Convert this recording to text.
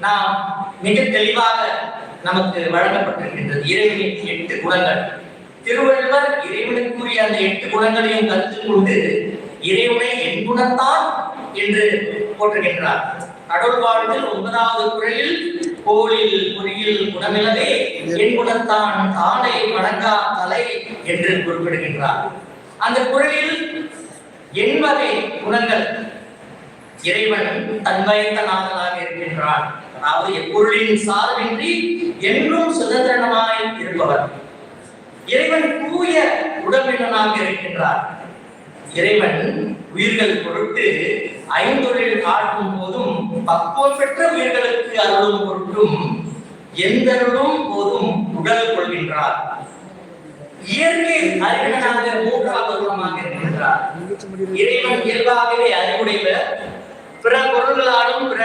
நாம் மிக தெளிவாக நமக்கு வழங்கப்பட்டிருக்கின்றது. இறைவனின் 8 குணங்கள். திருவள்ளுவர் இறைவனுக்குரிய அந்த 8 குணங்களையும் கருத்தில் கொண்டு இறைவனை என் குணத்தான் என்று போற்றுகின்றார். கடவுள் வாழ்வில் 9வது குறளில் கோளில் பொறியில் குணமிலவே என் குணத்தான் தாளை வணங்கா தலை என்று குறிப்பிடுகின்றார். அந்த குறளில் 8 வகை குணங்கள். இறைவன் தன்மைத்தனாக இருக்கின்றான். அதாவது எப்பொருளின் சார்பின்றி என்றும் சுதந்திரமாய் இருப்பவர். இறைவன் தூய உடம்பினனாக இருக்கின்றார். இறைவன் உயிர்கள் பொருட்டு ஐந்தொழில் ஆற்றும் போதும் பக்குவம் பெற்ற உயிர்களுக்கு அருளும் பொருட்டும் எந்தருளும் போதும் உடல் கொள்கின்றார். இயற்கை அறிவினாக 3வது குணமாக இருக்கின்றார். இறைவன் இயல்பாகவே அறிவுடையவர். பிற பொருள்களாலும் பிற